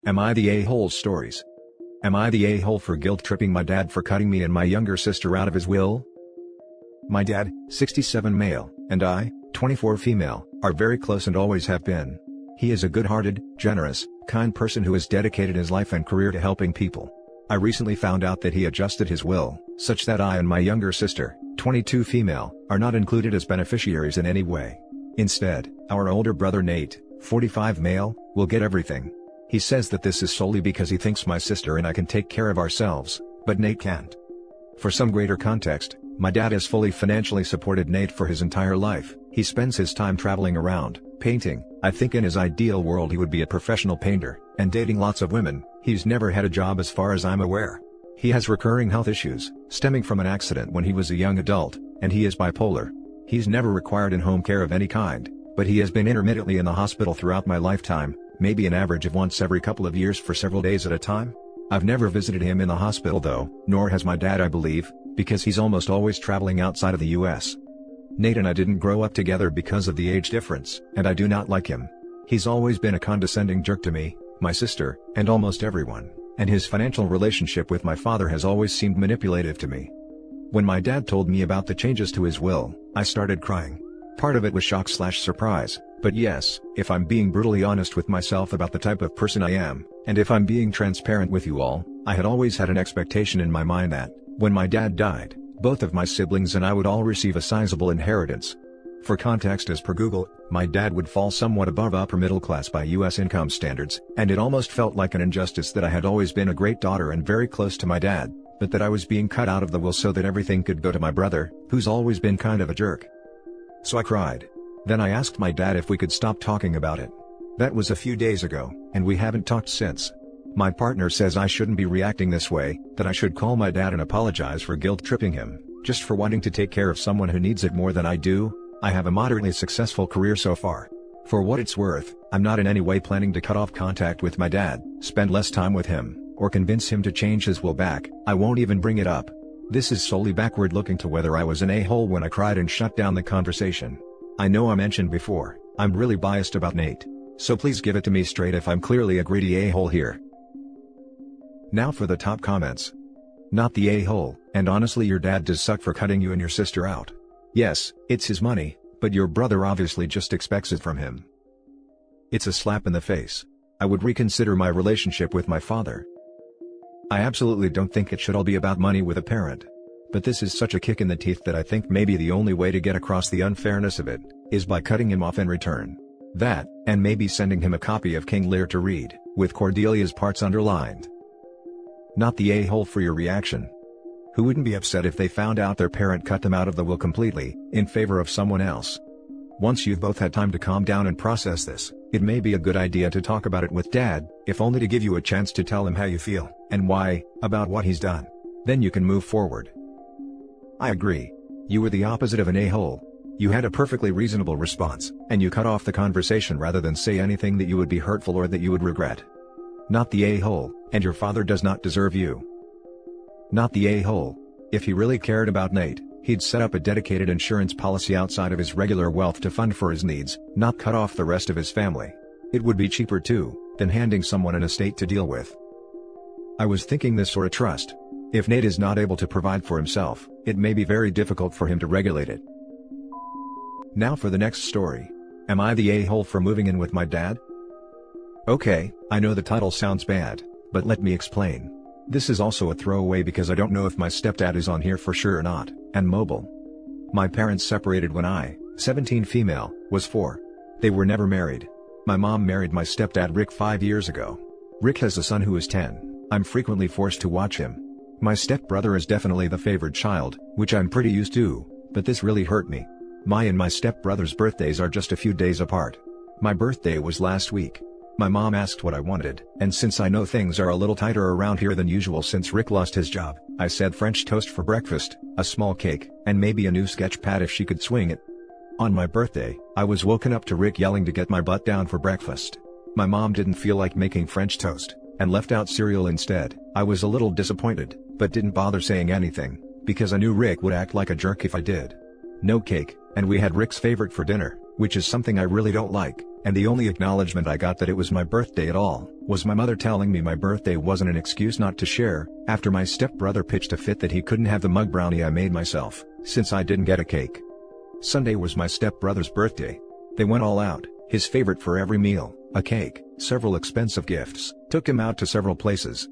Am I the a-hole stories? Am I the a-hole for guilt-tripping my dad for cutting me and my younger sister out of his will? My dad, 67 male, and I, 24 female, are very close and always have been. He is a good-hearted, generous, kind person who has dedicated his life and career to helping people. I recently found out that he adjusted his will, such that I and my younger sister, 22 female, are not included as beneficiaries in any way. Instead, our older brother Nate, 45 male, will get everything. He says that this is solely because he thinks my sister and I can take care of ourselves, but Nate can't. For some greater context, my dad has fully financially supported Nate for his entire life. He spends his time traveling around, painting. I think in his ideal world he would be a professional painter, and dating lots of women. He's never had a job as far as I'm aware. He has recurring health issues, stemming from an accident when he was a young adult, and he is bipolar. He's never required in-home care of any kind, but he has been intermittently in the hospital throughout my lifetime, maybe an average of once every couple of years for several days at a time. I've never visited him in the hospital though, nor has my dad I believe, because he's almost always traveling outside of the US. Nate and I didn't grow up together because of the age difference, and I do not like him. He's always been a condescending jerk to me, my sister, and almost everyone, and his financial relationship with my father has always seemed manipulative to me. When my dad told me about the changes to his will, I started crying. Part of it was shock/surprise, but yes, if I'm being brutally honest with myself about the type of person I am, and if I'm being transparent with you all, I had always had an expectation in my mind that, when my dad died, both of my siblings and I would all receive a sizable inheritance. For context, as per Google, my dad would fall somewhat above upper middle class by US income standards, and it almost felt like an injustice that I had always been a great daughter and very close to my dad, but that I was being cut out of the will so that everything could go to my brother, who's always been kind of a jerk. So I cried. Then I asked my dad if we could stop talking about it. That was a few days ago, and we haven't talked since. My partner says I shouldn't be reacting this way, that I should call my dad and apologize for guilt-tripping him, just for wanting to take care of someone who needs it more than I do. I have a moderately successful career so far. For what it's worth, I'm not in any way planning to cut off contact with my dad, spend less time with him, or convince him to change his will back. I won't even bring it up. This is solely backward looking to whether I was an a-hole when I cried and shut down the conversation. I know I mentioned before, I'm really biased about Nate. So please give it to me straight if I'm clearly a greedy a-hole here. Now for the top comments. Not the a-hole, and honestly your dad does suck for cutting you and your sister out. Yes, it's his money, but your brother obviously just expects it from him. It's a slap in the face. I would reconsider my relationship with my father. I absolutely don't think it should all be about money with a parent. But this is such a kick in the teeth that I think maybe the only way to get across the unfairness of it, is by cutting him off in return. That, and maybe sending him a copy of King Lear to read, with Cordelia's parts underlined. Not the a-hole for your reaction. Who wouldn't be upset if they found out their parent cut them out of the will completely, in favor of someone else? Once you've both had time to calm down and process this, it may be a good idea to talk about it with Dad, if only to give you a chance to tell him how you feel, and why, about what he's done. Then you can move forward. I agree. You were the opposite of an a-hole. You had a perfectly reasonable response, and you cut off the conversation rather than say anything that you would be hurtful or that you would regret. Not the a-hole, and your father does not deserve you. Not the a-hole. If he really cared about Nate, he'd set up a dedicated insurance policy outside of his regular wealth to fund for his needs, not cut off the rest of his family. It would be cheaper too, than handing someone an estate to deal with. I was thinking this sort of trust. If Nate is not able to provide for himself, it may be very difficult for him to regulate it. Now for the next story. Am I the a-hole for moving in with my dad? Okay, I know the title sounds bad, but let me explain. This is also a throwaway because I don't know if my stepdad is on here for sure or not, and mobile. My parents separated when I, 17 female, was 4. They were never married. My mom married my stepdad Rick 5 years ago. Rick has a son who is 10. I'm frequently forced to watch him. My stepbrother is definitely the favored child, which I'm pretty used to, but this really hurt me. My and my stepbrother's birthdays are just a few days apart. My birthday was last week. My mom asked what I wanted, and since I know things are a little tighter around here than usual since Rick lost his job, I said French toast for breakfast, a small cake, and maybe a new sketch pad if she could swing it. On my birthday, I was woken up to Rick yelling to get my butt down for breakfast. My mom didn't feel like making French toast, and left out cereal instead. I was a little disappointed, but didn't bother saying anything, because I knew Rick would act like a jerk if I did. No cake, and we had Rick's favorite for dinner, which is something I really don't like, and the only acknowledgement I got that it was my birthday at all, was my mother telling me my birthday wasn't an excuse not to share, after my stepbrother pitched a fit that he couldn't have the mug brownie I made myself, since I didn't get a cake. Sunday was my stepbrother's birthday. They went all out, his favorite for every meal, a cake, several expensive gifts, took him out to several places.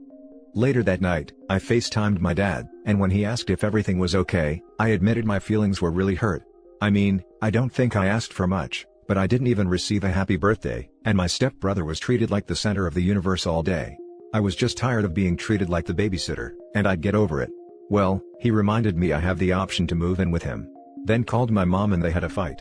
Later that night, I FaceTimed my dad, and when he asked if everything was okay, I admitted my feelings were really hurt. I mean, I don't think I asked for much, but I didn't even receive a happy birthday, and my stepbrother was treated like the center of the universe all day. I was just tired of being treated like the babysitter, and I'd get over it. Well, he reminded me I have the option to move in with him. Then called my mom and they had a fight.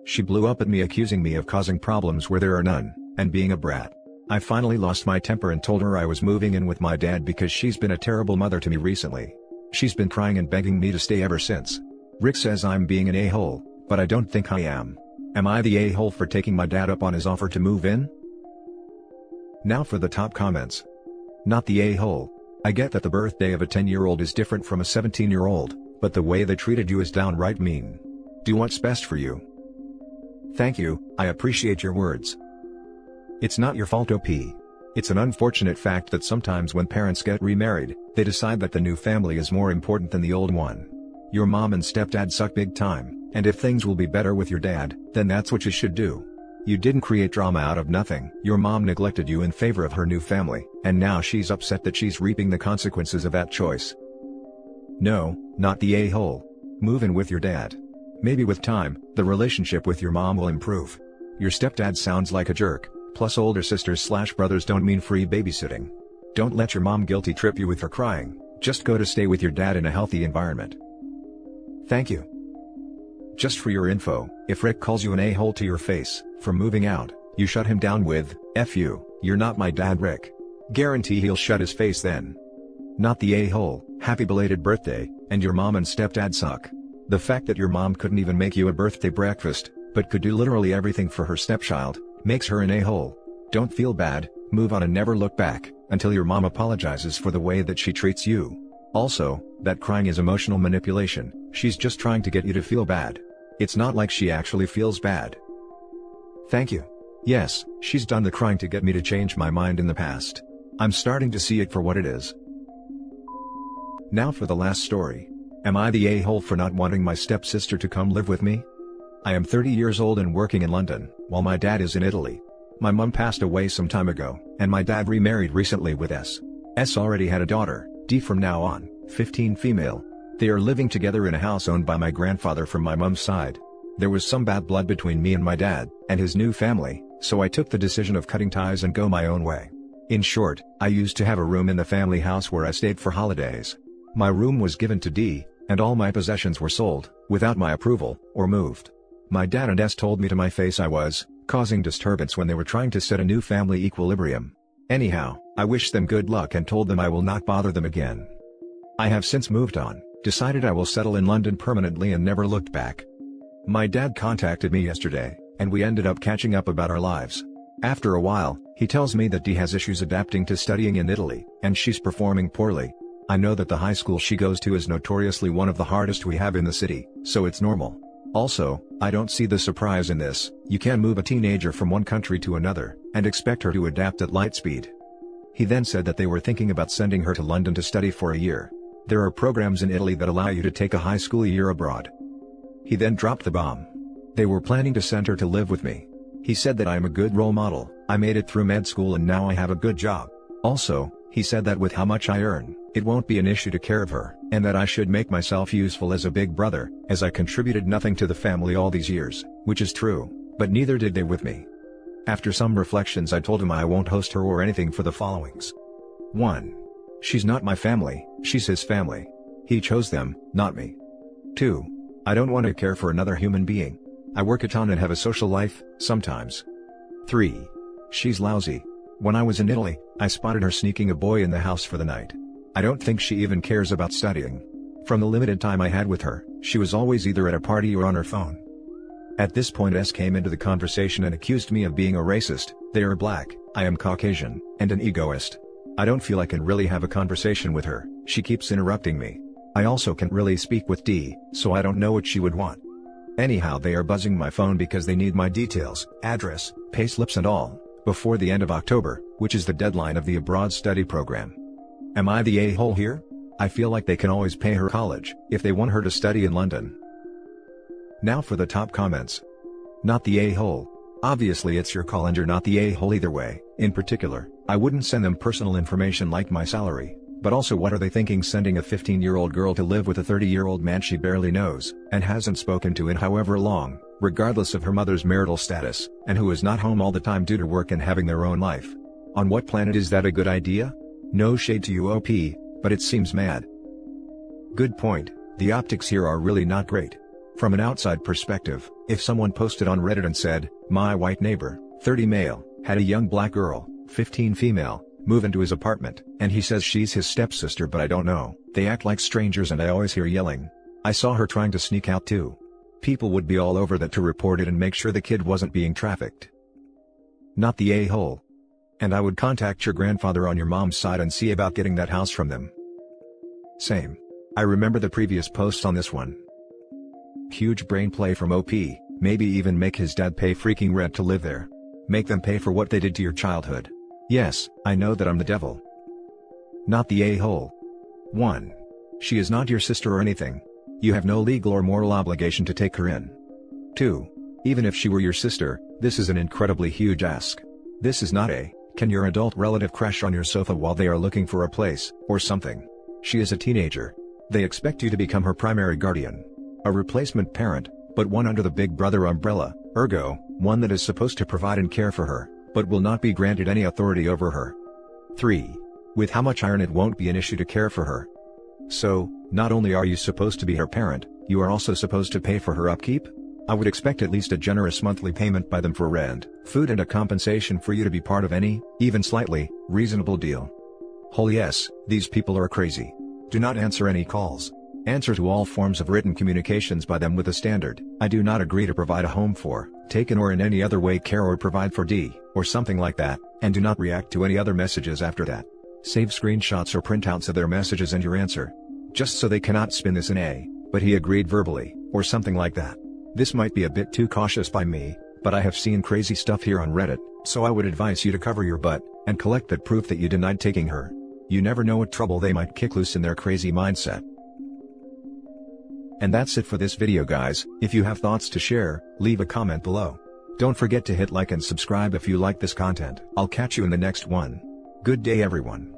She blew up at me accusing me of causing problems where there are none, and being a brat. I finally lost my temper and told her I was moving in with my dad because she's been a terrible mother to me recently. She's been crying and begging me to stay ever since. Rick says I'm being an a-hole, but I don't think I am. Am I the a-hole for taking my dad up on his offer to move in? Now for the top comments. Not the a-hole. I get that the birthday of a 10-year-old is different from a 17-year-old, but the way they treated you is downright mean. Do what's best for you. Thank you, I appreciate your words. It's not your fault, OP. It's an unfortunate fact that sometimes when parents get remarried, they decide that the new family is more important than the old one. Your mom and stepdad suck big time, and if things will be better with your dad, then that's what you should do. You didn't create drama out of nothing. Your mom neglected you in favor of her new family, and now she's upset that she's reaping the consequences of that choice. No, not the a-hole. Move in with your dad. Maybe with time, the relationship with your mom will improve. Your stepdad sounds like a jerk, plus older sisters/brothers don't mean free babysitting. Don't let your mom guilty trip you with her crying, just go to stay with your dad in a healthy environment. Thank you. Just for your info, if Rick calls you an a-hole to your face, for moving out, you shut him down with, F you, you're not my dad, Rick. Guarantee he'll shut his face then. Not the a-hole, happy belated birthday, and your mom and stepdad suck. The fact that your mom couldn't even make you a birthday breakfast, but could do literally everything for her stepchild, makes her an a-hole. Don't feel bad, move on and never look back, until your mom apologizes for the way that she treats you. Also, that crying is emotional manipulation, she's just trying to get you to feel bad. It's not like she actually feels bad. Thank you. Yes, she's done the crying to get me to change my mind in the past. I'm starting to see it for what it is. Now for the last story. Am I the a-hole for not wanting my stepsister to come live with me? I am 30 years old and working in London, while my dad is in Italy. My mum passed away some time ago, and my dad remarried recently with S. S already had a daughter, D from now on, 15 female. They are living together in a house owned by my grandfather from my mum's side. There was some bad blood between me and my dad, and his new family, so I took the decision of cutting ties and go my own way. In short, I used to have a room in the family house where I stayed for holidays. My room was given to D, and all my possessions were sold, without my approval, or moved. My dad and S told me to my face I was causing disturbance when they were trying to set a new family equilibrium. Anyhow, I wished them good luck and told them I will not bother them again. I have since moved on, decided I will settle in London permanently and never looked back. My dad contacted me yesterday, and we ended up catching up about our lives. After a while, he tells me that Dee has issues adapting to studying in Italy, and she's performing poorly. I know that the high school she goes to is notoriously one of the hardest we have in the city, so it's normal. Also, I don't see the surprise in this. You can't move a teenager from one country to another, and expect her to adapt at light speed. He then said that they were thinking about sending her to London to study for a year. There are programs in Italy that allow you to take a high school year abroad. He then dropped the bomb. They were planning to send her to live with me. He said that I am a good role model, I made it through med school and now I have a good job. Also, he said that with how much I earn, it won't be an issue to care of her, and that I should make myself useful as a big brother, as I contributed nothing to the family all these years, which is true, but neither did they with me. After some reflections I told him I won't host her or anything for the followings. 1. She's not my family, she's his family. He chose them, not me. 2. I don't want to care for another human being. I work a ton and have a social life, sometimes. 3. She's lousy. When I was in Italy, I spotted her sneaking a boy in the house for the night. I don't think she even cares about studying. From the limited time I had with her, she was always either at a party or on her phone. At this point S came into the conversation and accused me of being a racist. They are black, I am Caucasian, and an egoist. I don't feel I can really have a conversation with her, she keeps interrupting me. I also can't really speak with D, so I don't know what she would want. Anyhow, they are buzzing my phone because they need my details, address, payslips and all, before the end of October, which is the deadline of the abroad study program. Am I the a-hole here? I feel like they can always pay her college, if they want her to study in London. Now for the top comments. Not the a-hole. Obviously it's your call and you're not the a-hole either way. In particular, I wouldn't send them personal information like my salary, but also what are they thinking sending a 15-year-old girl to live with a 30-year-old man she barely knows, and hasn't spoken to in however long, regardless of her mother's marital status, and who is not home all the time due to work and having their own life. On what planet is that a good idea? No shade to you OP, but it seems mad. Good point, the optics here are really not great. From an outside perspective, if someone posted on Reddit and said, my white neighbor, 30 male, had a young black girl, 15 female, move into his apartment, and he says she's his stepsister but I don't know, they act like strangers and I always hear yelling. I saw her trying to sneak out too. People would be all over that to report it and make sure the kid wasn't being trafficked. Not the a-hole. And I would contact your grandfather on your mom's side and see about getting that house from them. Same. I remember the previous posts on this one. Huge brain play from OP, maybe even make his dad pay freaking rent to live there. Make them pay for what they did to your childhood. Yes, I know that I'm the devil. Not the a-hole. 1. She is not your sister or anything. You have no legal or moral obligation to take her in. 2. Even if she were your sister, this is an incredibly huge ask. This is not a, can your adult relative crash on your sofa while they are looking for a place, or something. She is a teenager. They expect you to become her primary guardian. A replacement parent, but one under the big brother umbrella, ergo, one that is supposed to provide and care for her, but will not be granted any authority over her. 3. With how much iron it won't be an issue to care for her. So, not only are you supposed to be her parent, you are also supposed to pay for her upkeep? I would expect at least a generous monthly payment by them for rent, food and a compensation for you to be part of any, even slightly, reasonable deal. Whole yes, these people are crazy. Do not answer any calls. Answer to all forms of written communications by them with a standard, I do not agree to provide a home for, taken or in any other way care or provide for D, or something like that, and do not react to any other messages after that. Save screenshots or printouts of their messages and your answer. Just so they cannot spin this in a, but he agreed verbally, or something like that. This might be a bit too cautious by me, but I have seen crazy stuff here on Reddit, so I would advise you to cover your butt, and collect that proof that you denied taking her. You never know what trouble they might kick loose in their crazy mindset. And that's it for this video guys. If you have thoughts to share, leave a comment below. Don't forget to hit like and subscribe if you like this content. I'll catch you in the next one. Good day everyone.